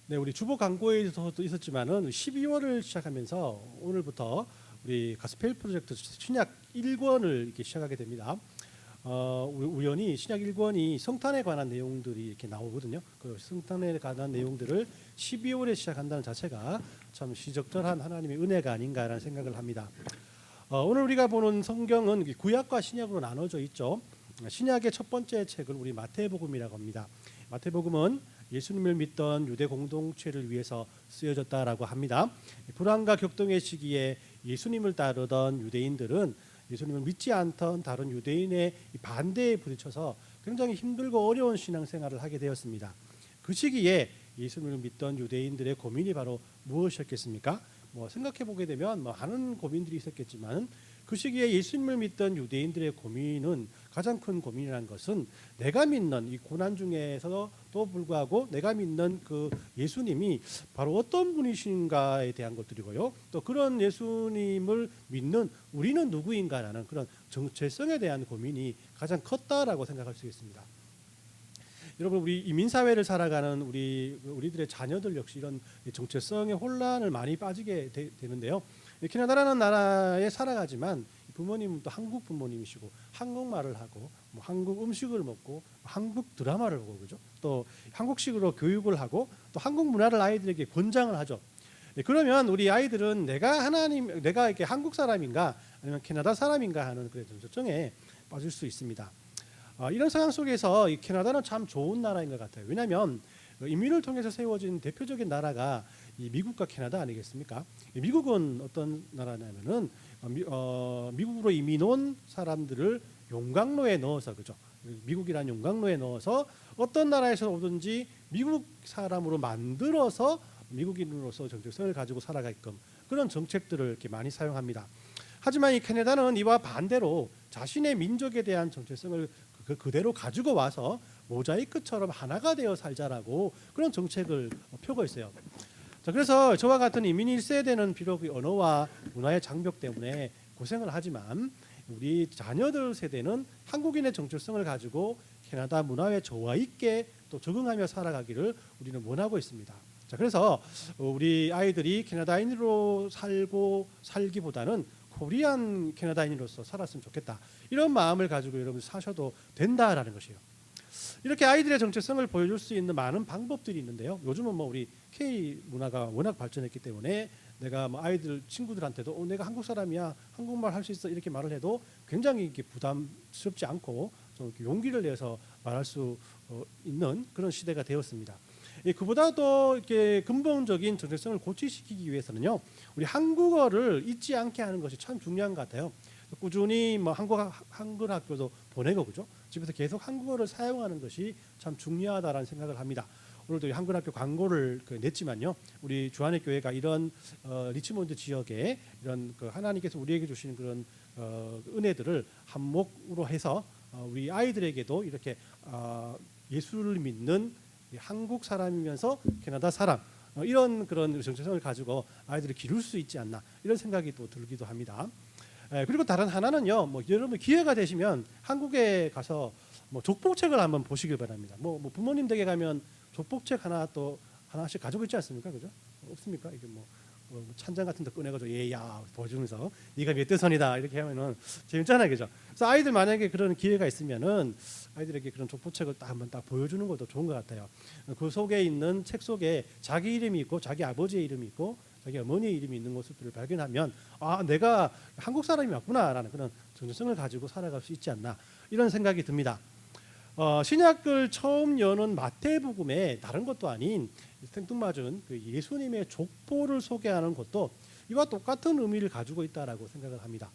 네, 우리 주보 광고에서도 있었지만은 12월을 시작하면서 오늘부터 우리 가스펠 프로젝트 신약 1권을 이렇게 시작하게 됩니다. 우연히 신약 1권이 성탄에 관한 내용들이 이렇게 나오거든요. 그 성탄에 관한 내용들을 12월에 시작한다는 자체가 참 시적절한 하나님의 은혜가 아닌가라는 생각을 합니다. 오늘 우리가 보는 성경은 구약과 신약으로 나눠져 있죠. 신약의 첫 번째 책을 우리 마태복음이라고 합니다. 마태복음은 예수님을 믿던 유대 공동체를 위해서 쓰여졌다라고 합니다. 불안과 격동의 시기에 예수님을 따르던 유대인들은 예수님을 믿지 않던 다른 유대인의 반대에 부딪혀서 굉장히 힘들고 어려운 신앙생활을 하게 되었습니다. 그 시기에 예수님을 믿던 유대인들의 고민이 바로 무엇이었겠습니까? 생각해 보게 되면 많은 고민들이 있었겠지만 그 시기에 예수님을 믿던 유대인들의 고민은 가장 큰 고민이라는 것은 내가 믿는 이 고난 중에서도 불구하고 내가 믿는 그 예수님이 바로 어떤 분이신가에 대한 것들이고요. 또 그런 예수님을 믿는 우리는 누구인가라는 그런 정체성에 대한 고민이 가장 컸다라고 생각할 수 있습니다. 여러분, 우리 이민사회를 살아가는 우리들의 자녀들 역시 이런 정체성의 혼란을 많이 빠지게 되는데요. 캐나다라는 나라에 살아가지만 부모님은 또 한국 부모님이시고 한국말을 하고 한국 음식을 먹고 한국 드라마를 보고 그죠? 또 한국식으로 교육을 하고 또 한국 문화를 아이들에게 권장을 하죠. 그러면 우리 아이들은 내가 이렇게 한국 사람인가 아니면 캐나다 사람인가 하는 그런 정체성에 빠질 수 있습니다. 이런 상황 속에서 이 캐나다는 참 좋은 나라인 것 같아요. 왜냐하면 이민을 통해서 세워진 대표적인 나라가 이 미국과 캐나다 아니겠습니까? 미국은 어떤 나라냐면은 미국으로 이민 온 사람들을 용광로에 넣어서 그죠? 미국이라는 용광로에 넣어서 어떤 나라에서 오든지 미국 사람으로 만들어서 미국인으로서 정체성을 가지고 살아가게끔 그런 정책들을 이렇게 많이 사용합니다. 하지만 이 캐나다는 이와 반대로 자신의 민족에 대한 정체성을 그대로 가지고 와서 모자이크처럼 하나가 되어 살자라고 그런 정책을 펴고 있어요. 자, 그래서 저와 같은 이민 1세대는 비록 언어와 문화의 장벽 때문에 고생을 하지만 우리 자녀들 세대는 한국인의 정체성을 가지고 캐나다 문화에 조화 있게 또 적응하며 살아가기를 우리는 원하고 있습니다. 자, 그래서 우리 아이들이 캐나다인으로 살기보다는 코리안 캐나다인으로서 살았으면 좋겠다. 이런 마음을 가지고 여러분 사셔도 된다라는 것이에요. 이렇게 아이들의 정체성을 보여줄 수 있는 많은 방법들이 있는데요. 요즘은 우리 K 문화가 워낙 발전했기 때문에 내가 아이들 친구들한테도 내가 한국 사람이야, 한국말 할 수 있어 이렇게 말을 해도 굉장히 이렇게 부담스럽지 않고 좀 이렇게 용기를 내서 말할 수 있는 그런 시대가 되었습니다. 그보다도 이렇게 근본적인 정체성을 고취시키기 위해서는요, 우리 한국어를 잊지 않게 하는 것이 참 중요한 것 같아요. 꾸준히 한글 학교도 보내고 그죠? 집에서 계속 한국어를 사용하는 것이 참 중요하다라는 생각을 합니다. 오늘도 한글 학교 광고를 냈지만요, 우리 주안의 교회가 이런 리치몬드 지역에 이런 하나님께서 우리에게 주시는 그런 은혜들을 한몫으로 해서 우리 아이들에게도 이렇게 예수를 믿는 한국 사람이면서 캐나다 사람 이런 그런 정체성을 가지고 아이들을 기를 수 있지 않나 이런 생각이 또 들기도 합니다. 그리고 다른 하나는요, 여러분 기회가 되시면 한국에 가서 족보책을 한번 보시길 바랍니다. 부모님 댁에 가면 족보책 하나씩 가지고 있지 않습니까, 그죠? 없습니까? 이게 찬장 같은 데 꺼내가지고 얘야 보여주면서 네가 몇 대선이다 이렇게 하면은 재밌잖아요, 그죠? 그래서 아이들 만약에 그런 기회가 있으면은 아이들에게 그런 족보책을 한번 보여주는 것도 좋은 것 같아요. 그 속에 있는 책 속에 자기 이름이 있고 자기 아버지의 이름이 있고 자기 어머니의 이름이 있는 모습들을 발견하면 내가 한국 사람이 맞구나라는 그런 정체성을 가지고 살아갈 수 있지 않나 이런 생각이 듭니다. 신약을 처음 여는 마태복음에 다른 것도 아닌 생뚱맞은 그 예수님의 족보를 소개하는 것도 이와 똑같은 의미를 가지고 있다라고 생각을 합니다.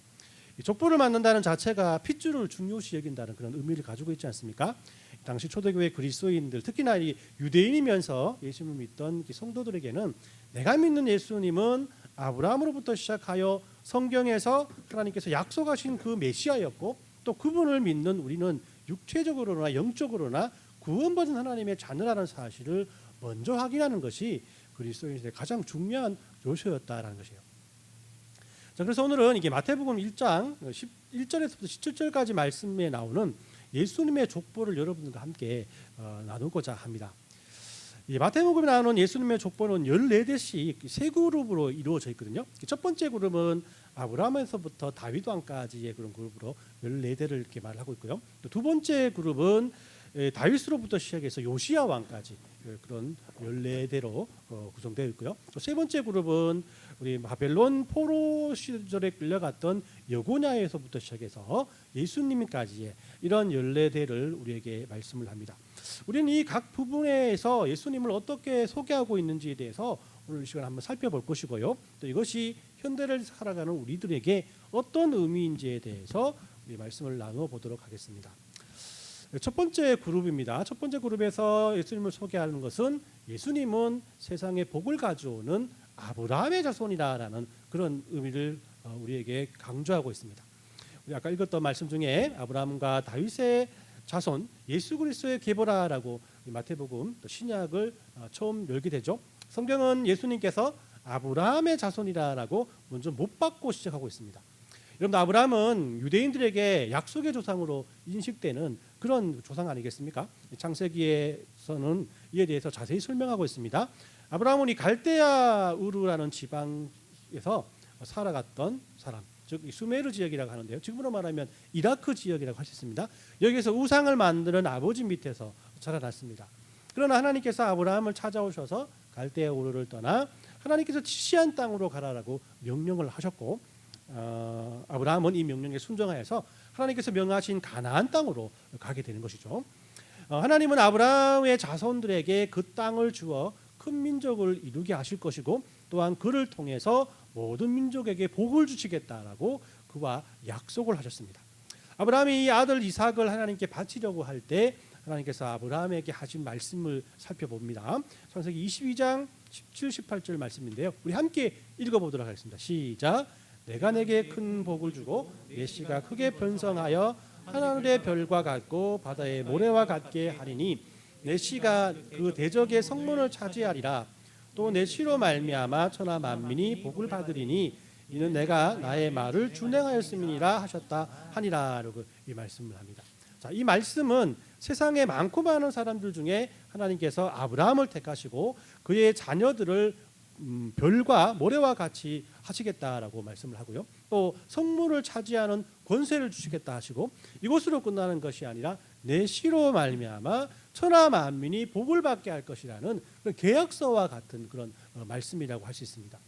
족보를 만든다는 자체가 핏줄을 중요시 여긴다는 그런 의미를 가지고 있지 않습니까? 당시 초대교회 그리스도인들 특히나 이 유대인이면서 예수님을 믿던 성도들에게는 내가 믿는 예수님은 아브라함으로부터 시작하여 성경에서 하나님께서 약속하신 그 메시아였고 또 그분을 믿는 우리는 육체적으로나 영적으로나 구원받은 하나님의 자녀라는 사실을 먼저 확인하는 것이 그리스도인들의 가장 중요한 요소였다라는 것이에요. 자, 그래서 오늘은 이게 마태복음 1장 1절에서부터 17절까지 말씀에 나오는 예수님의 족보를 여러분들과 함께 나누고자 합니다. 이 마태복음에 나오는 예수님의 족보는 14대씩 세 그룹으로 이루어져 있거든요. 첫 번째 그룹은 아브라함에서부터 다윗 왕까지의 그런 그룹으로 14대를 이렇게 말하고 있고요. 또 두 번째 그룹은 다윗으로부터 시작해서 요시야 왕까지 그런 14대로 구성되어 있고요. 또 세 번째 그룹은 우리 바벨론 포로 시절에 끌려갔던 여고냐에서부터 시작해서 예수님까지의 이런 14대를 우리에게 말씀을 합니다. 우리는 이 각 부분에서 예수님을 어떻게 소개하고 있는지에 대해서 오늘 이 시간 한번 살펴볼 것이고요. 또 이것이 현대를 살아가는 우리들에게 어떤 의미인지에 대해서 우리 말씀을 나누어 보도록 하겠습니다. 첫 번째 그룹입니다. 첫 번째 그룹에서 예수님을 소개하는 것은 예수님은 세상에 복을 가져오는 아브라함의 자손이라는 그런 의미를 우리에게 강조하고 있습니다. 우리 아까 읽었던 말씀 중에 아브라함과 다윗의 자손 예수 그리스도의 계보라라고 마태복음 또 신약을 처음 열게 되죠. 성경은 예수님께서 아브라함의 자손이라고 먼저 못 받고 시작하고 있습니다. 여러분, 아브라함은 유대인들에게 약속의 조상으로 인식되는 그런 조상 아니겠습니까? 창세기에서는 이에 대해서 자세히 설명하고 있습니다. 아브라함은 이 갈대아 우르라는 지방에서 살아갔던 사람, 즉 수메르 지역이라고 하는데요. 지금으로 말하면 이라크 지역이라고 할 수 있습니다. 여기서 우상을 만드는 아버지 밑에서 자라났습니다. 그러나 하나님께서 아브라함을 찾아오셔서 갈대아 우르를 떠나 하나님께서 지시한 땅으로 가라라고 명령을 하셨고, 아브라함은 이 명령에 순종하여서 하나님께서 명하신 가나안 땅으로 가게 되는 것이죠. 하나님은 아브라함의 자손들에게 그 땅을 주어 큰 민족을 이루게 하실 것이고, 또한 그를 통해서 모든 민족에게 복을 주시겠다라고 그와 약속을 하셨습니다. 아브라함이 이 아들 이삭을 하나님께 바치려고 할 때 하나님께서 아브라함에게 하신 말씀을 살펴봅니다. 창세기 22장 17, 18절 말씀인데요. 우리 함께 읽어보도록 하겠습니다. 시작. 내가 내게 큰 복을 주고 내 씨가 크게 번성하여 하늘의 별과 같고 바다의 모래와 같게 하리니 내 씨가 그 대적의 성문을 차지하리라. 또 내 씨로 말미암아 천하 만민이 복을 받으리니 이는 내가 나의 말을 준행하였음이니라 하셨다 하니라라고 이 말씀을 합니다. 자, 이 말씀은 세상에 많고 많은 사람들 중에 하나님께서 아브라함을 택하시고 그의 자녀들을 별과 모래와 같이 하시겠다라고 말씀을 하고요. 또 성문을 차지하는 권세를 주시겠다 하시고, 이것으로 끝나는 것이 아니라 내 씨로 말미암아 천하 만민이 복을 받게 할 것이라는 그런 계약서와 같은 그런 말씀이라고 할 수 있습니다.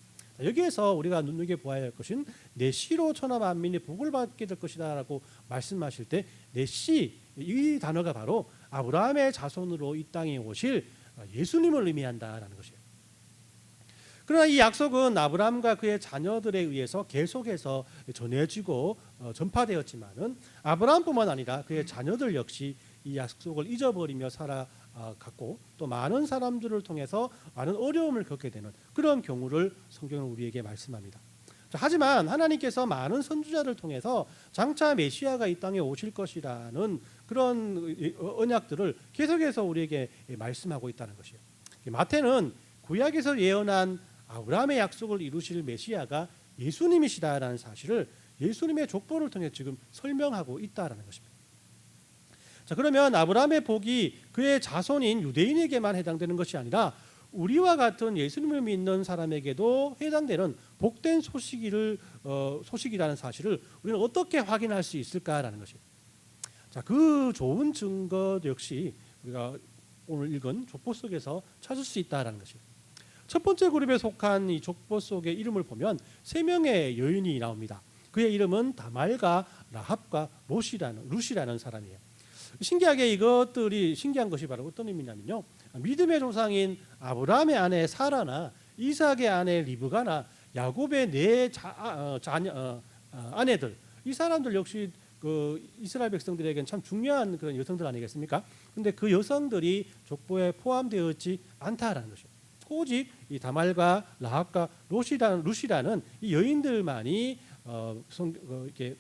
여기에서 우리가 눈여겨보아야 할 것은 내 씨로 천하 만민이 복을 받게 될 것이다라고 말씀하실 때 내 씨, 이 단어가 바로 아브라함의 자손으로 이 땅에 오실 예수님을 의미한다라는 것이에요. 그러나 이 약속은 아브라함과 그의 자녀들에 의해서 계속해서 전해지고 전파되었지만은 아브라함뿐만 아니라 그의 자녀들 역시 이 약속을 잊어버리며 살아갔고, 또 많은 사람들을 통해서 많은 어려움을 겪게 되는 그런 경우를 성경은 우리에게 말씀합니다. 하지만 하나님께서 많은 선지자를 통해서 장차 메시아가 이 땅에 오실 것이라는 그런 언약들을 계속해서 우리에게 말씀하고 있다는 것이에요. 마태는 구약에서 예언한 아브라함의 약속을 이루실 메시아가 예수님이시다라는 사실을 예수님의 족보를 통해 지금 설명하고 있다라는 것입니다. 자, 그러면 아브라함의 복이 그의 자손인 유대인에게만 해당되는 것이 아니라 우리와 같은 예수님을 믿는 사람에게도 해당되는 복된 소식이라는 사실을 우리는 어떻게 확인할 수 있을까라는 것이에요. 자, 그 좋은 증거 역시 우리가 오늘 읽은 족보 속에서 찾을 수 있다라는 것이에요. 첫 번째 그룹에 속한 이 족보 속의 이름을 보면 세 명의 여인이 나옵니다. 그의 이름은 다말과 라합과 룻이라는 사람이에요. 신기하게 이것들이 신기한 것이 바로 어떤 의미냐면요, 믿음의 조상인 아브라함의 아내 사라나 이삭의 아내 리브가나 야곱의 네 아내들, 이 사람들 역시 그 이스라엘 백성들에게는 참 중요한 그런 여성들 아니겠습니까? 그런데 그 여성들이 족보에 포함되었지 않다라는 것이죠. 오직 이 다말과 라합과 룻이라는 이 여인들만이 이렇게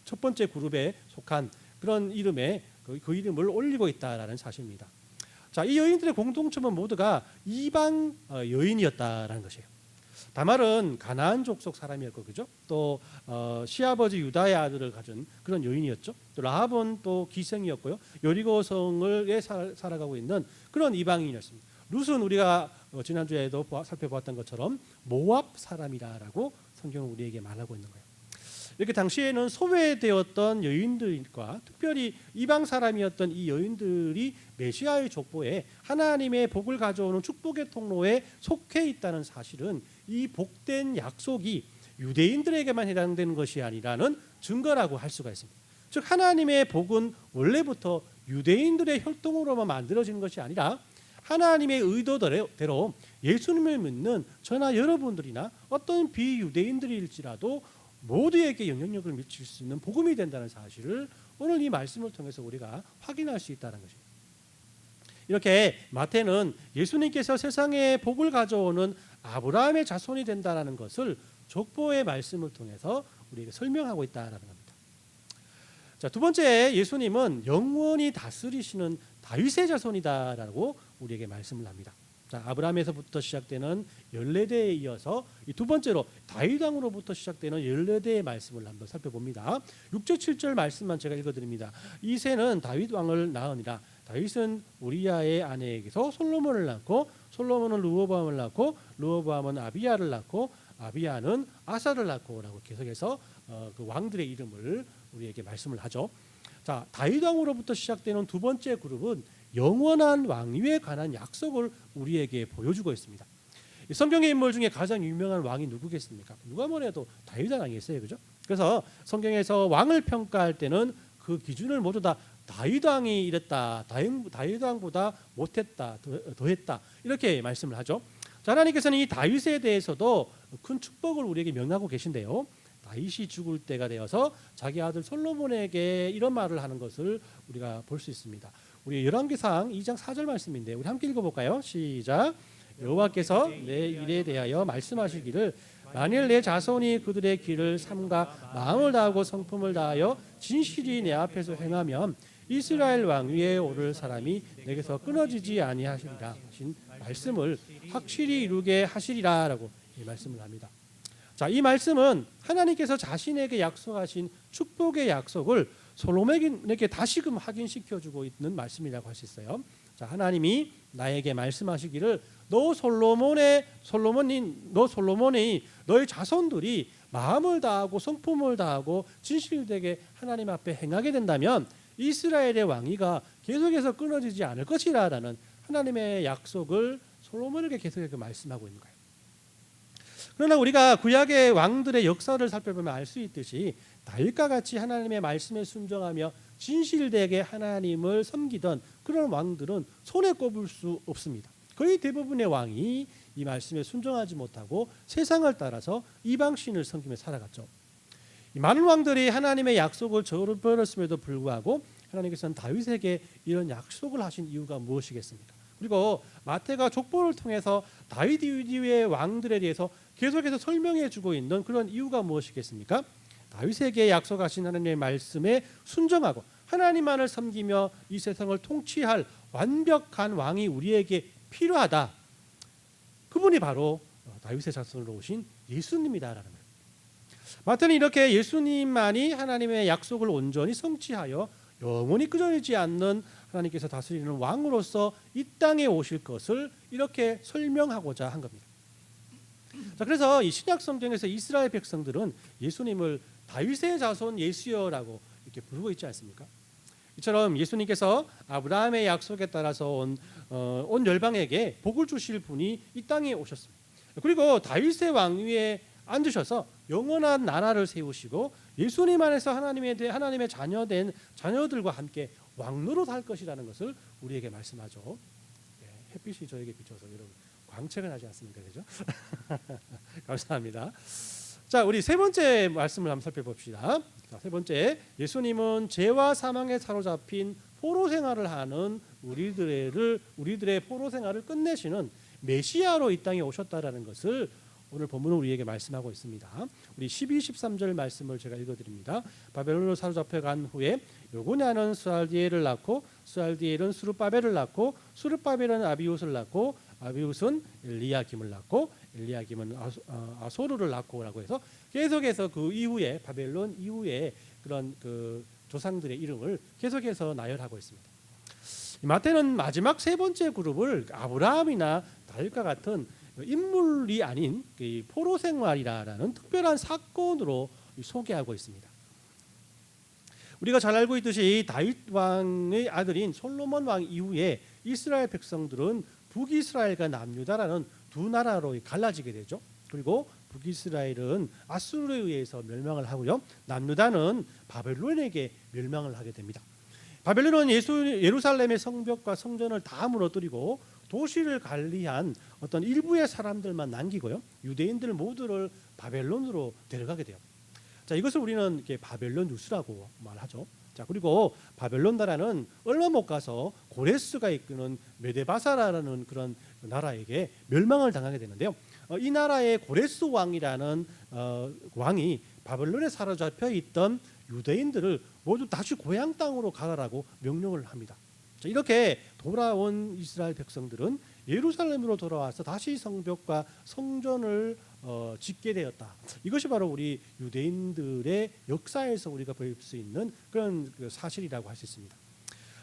첫 번째 그룹에 속한 그런 이름에 그 이름을 올리고 있다라는 사실입니다. 자, 이 여인들의 공통점은 모두가 이방 여인이었다라는 것이에요. 다말은 가나안 족속 사람이었고, 그죠? 또 시아버지 유다의 아들을 가진 그런 여인이었죠. 또 라합은 또 기생이었고요. 여리고 성을 살아가고 있는 그런 이방인이었습니다. 룻은 우리가 지난주에도 살펴보았던 것처럼 모압 사람이라고 성경은 우리에게 말하고 있는 거예요. 이렇게 당시에는 소외되었던 여인들과 특별히 이방 사람이었던 이 여인들이 메시아의 족보에 하나님의 복을 가져오는 축복의 통로에 속해 있다는 사실은 이 복된 약속이 유대인들에게만 해당되는 것이 아니라는 증거라고 할 수가 있습니다. 즉 하나님의 복은 원래부터 유대인들의 혈통으로만 만들어지는 것이 아니라 하나님의 의도대로 예수님을 믿는 저나 여러분들이나 어떤 비유대인들일지라도 모두에게 영향력을 미칠 수 있는 복음이 된다는 사실을 오늘 이 말씀을 통해서 우리가 확인할 수 있다는 것입니다. 이렇게 마태는 예수님께서 세상에 복을 가져오는 아브라함의 자손이 된다는 것을 족보의 말씀을 통해서 우리에게 설명하고 있다는 겁니다. 자, 두 번째, 예수님은 영원히 다스리시는 다윗의 자손이다라고 우리에게 말씀을 합니다. 자, 아브라함에서부터 시작되는 14대에 이어서 이 두 번째로 다윗 왕으로부터 시작되는 14대의 말씀을 한번 살펴봅니다. 6절 7절 말씀만 제가 읽어드립니다. 이새는 다윗 왕을 낳으니라. 다윗은 우리야의 아내에게서 솔로몬을 낳고 솔로몬은 르호보암을 낳고 르호보암은 아비야를 낳고 아비야는 아사를 낳고라고 계속해서 그 왕들의 이름을 우리에게 말씀을 하죠. 자, 다윗 왕으로부터 시작되는 두 번째 그룹은 영원한 왕위에 관한 약속을 우리에게 보여주고 있습니다. 성경의 인물 중에 가장 유명한 왕이 누구겠습니까? 누가 뭐래도 다윗 왕이었어요, 그죠? 그래서 성경에서 왕을 평가할 때는 그 기준을 모두 다 다윗 왕이 이랬다, 다윗 왕보다 못했다, 더했다 이렇게 말씀을 하죠. 자, 하나님께서는 이 다윗에 대해서도 큰 축복을 우리에게 명하고 계신데요. 다윗이 죽을 때가 되어서 자기 아들 솔로몬에게 이런 말을 하는 것을 우리가 볼 수 있습니다. 우리 열왕기상 2장 4절 말씀인데 우리 함께 읽어볼까요? 시작. 여호와께서 내 일에 대하여 말씀하시기를 만일 내 자손이 그들의 길을 삼가 마음을 다하고 성품을 다하여 진실이 내 앞에서 행하면 이스라엘 왕위에 오를 사람이 내게서 끊어지지 아니하시리라 하신 말씀을 확실히 이루게 하시리라라고 이 말씀을 합니다. 자, 이 말씀은 하나님께서 자신에게 약속하신 축복의 약속을 솔로몬에게 다시금 확인시켜주고 있는 말씀이라고 할 수 있어요. 자, 하나님이 나에게 말씀하시기를 너 솔로몬이 너의 자손들이 마음을 다하고 성품을 다하고 진실되게 하나님 앞에 행하게 된다면 이스라엘의 왕위가 계속해서 끊어지지 않을 것이라는 하나님의 약속을 솔로몬에게 계속해서 말씀하고 있는 거예요. 그러나 우리가 구약의 왕들의 역사를 살펴보면 알 수 있듯이 다윗과 같이 하나님의 말씀에 순종하며 진실되게 하나님을 섬기던 그런 왕들은 손에 꼽을 수 없습니다. 거의 대부분의 왕이 이 말씀에 순종하지 못하고 세상을 따라서 이방신을 섬기며 살아갔죠. 많은 왕들이 하나님의 약속을 저버렸음에도 불구하고 하나님께서는 다윗에게 이런 약속을 하신 이유가 무엇이겠습니까? 그리고 마태가 족보를 통해서 다윗 이후의 왕들에 대해서 계속해서 설명해 주고 있는 그런 이유가 무엇이겠습니까? 다윗에게 약속하신 하나님의 말씀에 순종하고 하나님만을 섬기며 이 세상을 통치할 완벽한 왕이 우리에게 필요하다. 그분이 바로 다윗의 자손으로 오신 예수님이다라는 거예요. 마태는 이렇게 예수님만이 하나님의 약속을 온전히 성취하여 영원히 끊어지지 않는 하나님께서 다스리는 왕으로서 이 땅에 오실 것을 이렇게 설명하고자 한 겁니다. 자, 그래서 이 신약 성경에서 이스라엘 백성들은 예수님을 다윗의 자손 예수여라고 이렇게 부르고 있지 않습니까? 이처럼 예수님께서 아브라함의 약속에 따라서 온 열방에게 복을 주실 분이 이 땅에 오셨습니다. 그리고 다윗의 왕위에 앉으셔서 영원한 나라를 세우시고 예수님 안에서 하나님의 자녀된 자녀들과 함께 왕노릇 할 것이라는 것을 우리에게 말씀하죠. 햇빛이 저에게 비춰서 여러분 광채가 나지 않습니까? 그죠? 감사합니다. 자, 우리 세 번째 말씀을 한번 살펴봅시다. 자, 세 번째, 예수님은 죄와 사망에 사로잡힌 포로 생활을 하는 우리들의 포로 생활을 끝내시는 메시아로 이 땅에 오셨다라는 것을 오늘 본문은 우리에게 말씀하고 있습니다. 우리 12, 13절 말씀을 제가 읽어드립니다. 바벨론으로 사로잡혀간 후에 요고냐는 스알디엘을 낳고 스알디엘은 수르바벨을 낳고 수르바벨은 아비웃을 낳고 아비웃은 엘리야김을 낳고 엘리야김은 아소르를 낳고라고 해서 계속해서 그 이후에 바벨론 이후에 그런 그 조상들의 이름을 계속해서 나열하고 있습니다. 마태는 마지막 세 번째 그룹을 아브라함이나 다윗과 같은 인물이 아닌 포로 생활이라는 특별한 사건으로 소개하고 있습니다. 우리가 잘 알고 있듯이 다윗 왕의 아들인 솔로몬 왕 이후에 이스라엘 백성들은 북이스라엘과 남유다라는 두 나라로 갈라지게 되죠. 그리고 북이스라엘은 아수르에 의해서 멸망을 하고요. 남유다는 바벨론에게 멸망을 하게 됩니다. 바벨론은 예루살렘의 성벽과 성전을 다 무너뜨리고 도시를 관리한 어떤 일부의 사람들만 남기고요. 유대인들 모두를 바벨론으로 데려가게 돼요. 자, 이것을 우리는 이렇게 바벨론 유수라고 말하죠. 자, 그리고 바벨론 나라는 얼마 못 가서 고레스가 이끄는 메데바사라는 그런 나라에게 멸망을 당하게 되는데요. 이 나라의 고레스 왕이라는 왕이 바벨론에 사로잡혀 있던 유대인들을 모두 다시 고향 땅으로 가라라고 명령을 합니다. 자, 이렇게 돌아온 이스라엘 백성들은 예루살렘으로 돌아와서 다시 성벽과 성전을 짓게 되었다. 이것이 바로 우리 유대인들의 역사에서 우리가 볼 수 있는 그런 사실이라고 할 수 있습니다.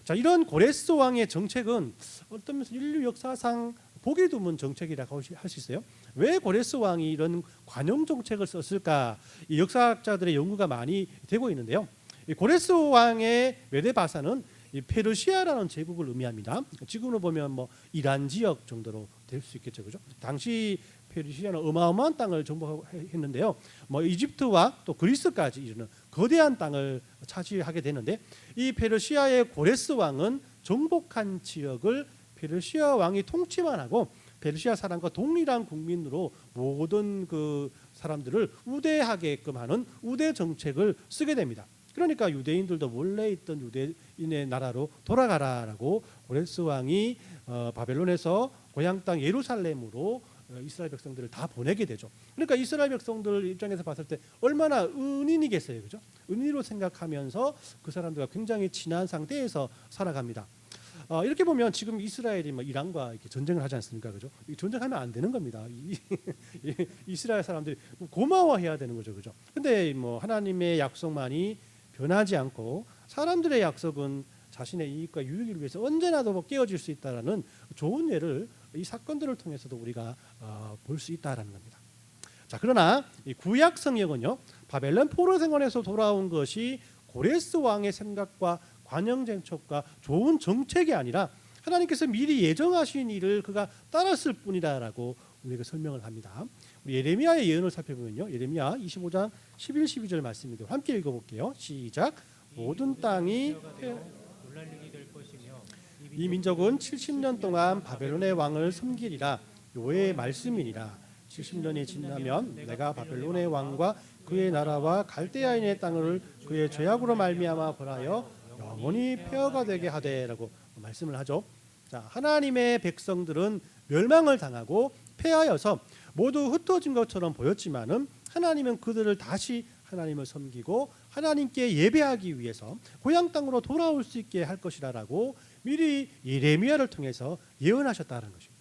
자, 이런 고레스 왕의 정책은 어떤 면에서 인류 역사상 보기 드문 정책이라고 할 수 있어요. 왜 고레스 왕이 이런 관용 정책을 썼을까? 이 역사학자들의 연구가 많이 되고 있는데요. 이 고레스 왕의 메데바사는 이 페르시아라는 제국을 의미합니다. 지금으로 보면 뭐 이란 지역 정도로 될 수 있겠죠, 그죠? 당시 페르시아는 어마어마한 땅을 정복했는데요. 뭐 이집트와 또 그리스까지 이르는 거대한 땅을 차지하게 되는데, 이 페르시아의 고레스 왕은 정복한 지역을 페르시아 왕이 통치만 하고 페르시아 사람과 동일한 국민으로 모든 그 사람들을 우대하게끔 하는 우대 정책을 쓰게 됩니다. 그러니까 유대인들도 원래 있던 유대인의 나라로 돌아가라라고 고레스 왕이 바벨론에서 고향 땅 예루살렘으로 이스라엘 백성들을 다 보내게 되죠. 그러니까 이스라엘 백성들 입장에서 봤을 때 얼마나 은인이겠어요, 그죠? 은인으로 생각하면서 그 사람들과 굉장히 친한 상태에서 살아갑니다. 이렇게 보면 지금 이스라엘이 뭐 이란과 이렇게 전쟁을 하지 않습니까, 그죠? 전쟁하면 안 되는 겁니다. 이스라엘 사람들이 고마워해야 되는 거죠, 그죠? 근데 뭐 하나님의 약속만이 변하지 않고 사람들의 약속은 자신의 이익과 유익을 위해서 언제나도 깨어질 수 있다라는 좋은 예를 이 사건들을 통해서도 우리가 볼 수 있다라는 겁니다. 자, 그러나 이 구약 성경은요, 바벨론 포로 생활에서 돌아온 것이 고레스 왕의 생각과 관영 정책과 좋은 정책이 아니라 하나님께서 미리 예정하신 일을 그가 따랐을 뿐이다라고 우리가 설명을 합니다. 우리 예레미야의 예언을 살펴보면요, 예레미야 25장 11, 12절 말씀입니다. 함께 읽어볼게요. 시작. 모든 땅이 이 민족은 70년 동안 바벨론의 왕을 섬기리라. 여호와의 말씀이니라. 70년이 지나면 내가 바벨론의 왕과 그의 나라와 갈대아인의 땅을 그의 죄악으로 말미암아 벌하여 영원히 폐허가 되게 하되라고 말씀을 하죠. 자, 하나님의 백성들은 멸망을 당하고 폐하여서 모두 흩어진 것처럼 보였지만은 하나님은 그들을 다시 하나님을 섬기고 하나님께 예배하기 위해서 고향 땅으로 돌아올 수 있게 할 것이라라고 미리 예레미야를 통해서 예언하셨다는 것입니다.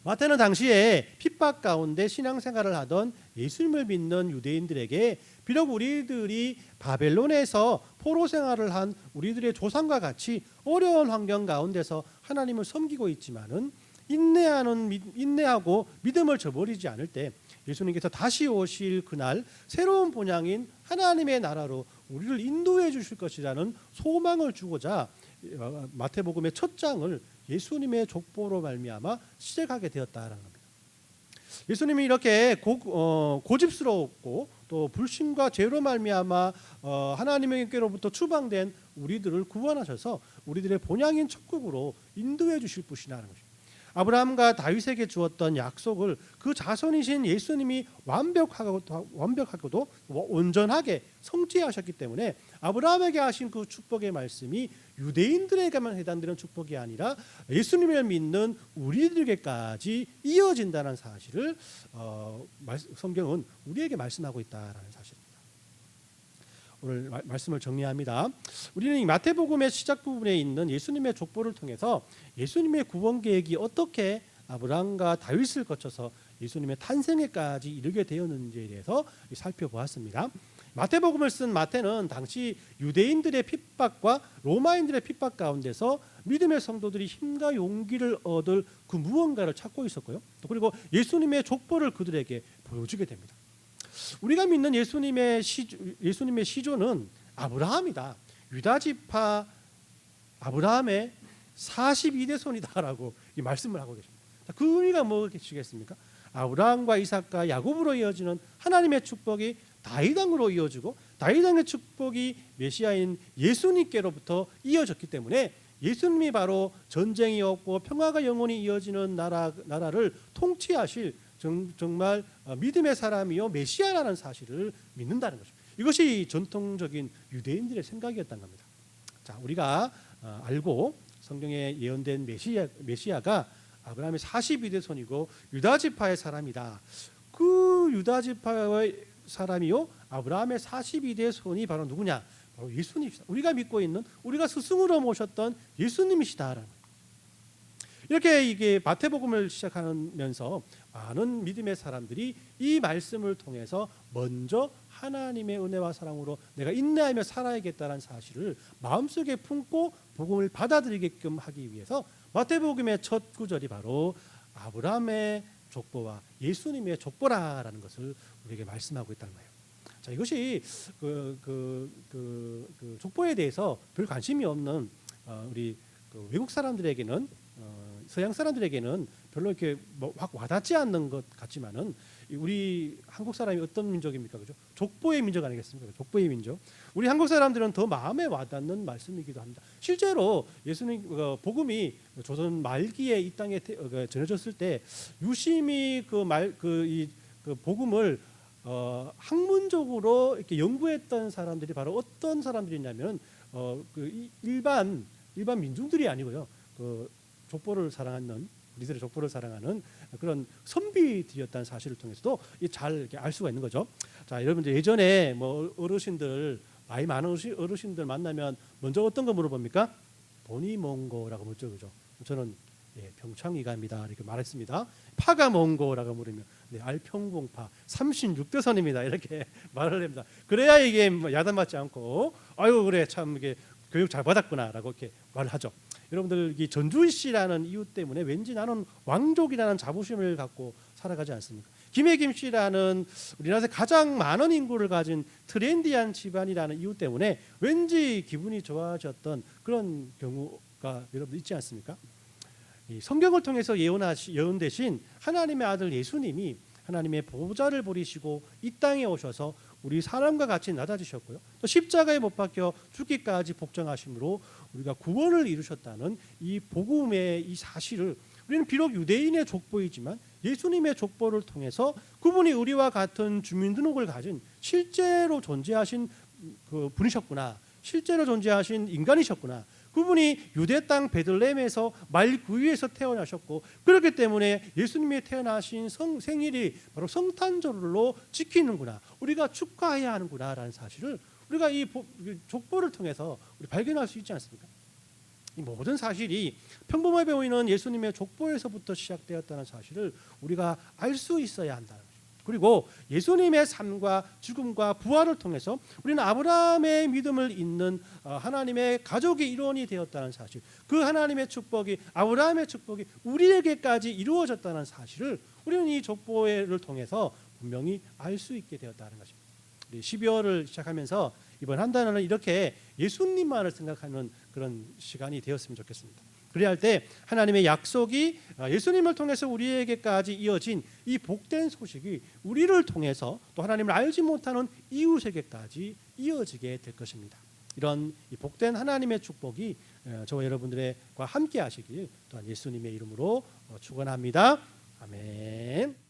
마태는 당시에 핍박 가운데 신앙생활을 하던 예수님을 믿는 유대인들에게 비록 우리들이 바벨론에서 포로 생활을 한 우리들의 조상과 같이 어려운 환경 가운데서 하나님을 섬기고 있지만은 인내하고 믿음을 저버리지 않을 때 예수님께서 다시 오실 그날 새로운 본향인 하나님의 나라로 우리를 인도해 주실 것이라는 소망을 주고자 마태복음의 첫 장을 예수님의 족보로 말미암아 시작하게 되었다라는 겁니다. 예수님이 이렇게 고집스럽고 또 불신과 죄로 말미암아 하나님께로부터 추방된 우리들을 구원하셔서 우리들의 본향인 천국으로 인도해 주실 분이라는 것입니다. 아브라함과 다윗에게 주었던 약속을 그 자손이신 예수님이 완벽하고도 온전하게 성취하셨기 때문에 아브라함에게 하신 그 축복의 말씀이 유대인들에게만 해당되는 축복이 아니라 예수님을 믿는 우리들에게까지 이어진다는 사실을 성경은 우리에게 말씀하고 있다는 사실입니다. 오늘 말씀을 정리합니다. 우리는 이 마태복음의 시작 부분에 있는 예수님의 족보를 통해서 예수님의 구원 계획이 어떻게 아브라함과 다윗을 거쳐서 예수님의 탄생에까지 이르게 되었는지에 대해서 살펴보았습니다. 마태복음을 쓴 마태는 당시 유대인들의 핍박과 로마인들의 핍박 가운데서 믿음의 성도들이 힘과 용기를 얻을 그 무언가를 찾고 있었고요. 그리고 예수님의 족보를 그들에게 보여주게 됩니다. 우리가 믿는 예수님의 시조는 아브라함이다. 유다 지파 아브라함의 42대 손이다라고 이 말씀을 하고 계십니다. 그 의미가 무엇이겠습니까? 아브라함과 이삭과 야곱으로 이어지는 하나님의 축복이 다윗왕으로 이어지고 다윗왕의 축복이 메시아인 예수님께로부터 이어졌기 때문에 예수님이 바로 전쟁이 없고 평화가 영원히 이어지는 나라를 통치하실 정말 믿음의 사람이요 메시아라는 사실을 믿는다는 것입니다. 이것이 전통적인 유대인들의 생각이었던 겁니다. 자, 우리가 알고 성경에 예언된 메시아가 아브라함의 42대 손이고 유다 지파의 사람이다. 그 유다 지파의 사람이요 아브라함의 42대 손이 바로 누구냐? 바로 예수님이시다. 우리가 믿고 있는 우리가 스승으로 모셨던 예수님이시다라는 거예요. 이렇게 이게 마태복음을 시작하면서 많은 믿음의 사람들이 이 말씀을 통해서 먼저 하나님의 은혜와 사랑으로 내가 인내하며 살아야겠다는 사실을 마음속에 품고 복음을 받아들이게끔 하기 위해서 마태복음의 첫 구절이 바로 아브라함의 족보와 예수님의 족보라라는 것을 우리에게 말씀하고 있다는 거예요. 자, 이것이 그 족보에 대해서 별 관심이 없는 우리 외국 사람들에게는 서양 사람들에게는 별로 이렇게 확 와닿지 않는 것 같지만은 우리 한국 사람이 어떤 민족입니까, 그죠? 족보의 민족 아니겠습니까? 족보의 민족. 우리 한국 사람들은 더 마음에 와닿는 말씀이기도 합니다. 실제로 예수님 복음이 조선 말기에 이 땅에 전해졌을 때 유심히 그 복음을 학문적으로 이렇게 연구했던 사람들이 바로 어떤 사람들이냐면 일반 민중들이 아니고요. 족보를 사랑하는 우리들의 족보를 사랑하는 그런 선비들이었다는 사실을 통해서도 잘 이렇게 알 수가 있는 거죠. 자, 여러분들 예전에 뭐 어르신들 나이 많은 어르신들 만나면 먼저 어떤 거 물어봅니까? 돈이 뭔거라고 묻죠, 그죠? 저는 평창이가입니다 이렇게 말했습니다. 파가 뭔거라고 물으면 알평공파 36대선입니다 이렇게 말을 합니다. 그래야 이게 야단맞지 않고 아유 그래 참 이게 교육 잘 받았구나라고 이렇게 말을 하죠. 여러분들 이 전주시라는 이유 때문에 왠지 나는 왕족이라는 자부심을 갖고 살아가지 않습니까? 김혜김 씨라는 우리나라에서 가장 많은 인구를 가진 트렌디한 집안이라는 이유 때문에 왠지 기분이 좋아졌던 그런 경우가 여러분 있지 않습니까? 이 성경을 통해서 예언되신 하나님의 아들 예수님이 하나님의 보좌를 버리시고 이 땅에 오셔서 우리 사람과 같이 낮아지셨고요. 또 십자가에 못 박혀 죽기까지 복종하심으로 우리가 구원을 이루셨다는 이 복음의 이 사실을 우리는 비록 유대인의 족보이지만 예수님의 족보를 통해서 그분이 우리와 같은 주민등록을 가진 실제로 존재하신 그 분이셨구나. 실제로 존재하신 인간이셨구나. 그분이 유대 땅 베들레헴에서 말구유에서 태어나셨고 그렇기 때문에 예수님이 태어나신 생일이 바로 성탄절로 지키는구나. 우리가 축하해야 하는구나라는 사실을 우리가 이 족보를 통해서 우리 발견할 수 있지 않습니까? 이 모든 사실이 평범해 보이는 예수님의 족보에서부터 시작되었다는 사실을 우리가 알 수 있어야 한다는 것입니다. 그리고 예수님의 삶과 죽음과 부활을 통해서 우리는 아브라함의 믿음을 잇는 하나님의 가족의 일원이 되었다는 사실, 그 하나님의 축복이 아브라함의 축복이 우리에게까지 이루어졌다는 사실을 우리는 이 족보를 통해서 분명히 알 수 있게 되었다는 것입니다. 우리 12월을 시작하면서 이번 한 달은 이렇게 예수님만을 생각하는 그런 시간이 되었으면 좋겠습니다. 그래야 할 때 하나님의 약속이 예수님을 통해서 우리에게까지 이어진 이 복된 소식이 우리를 통해서 또 하나님을 알지 못하는 이웃에게까지 이어지게 될 것입니다. 이런 이 복된 하나님의 축복이 저와 여러분들과 함께 하시길 또한 예수님의 이름으로 축원합니다. 아멘.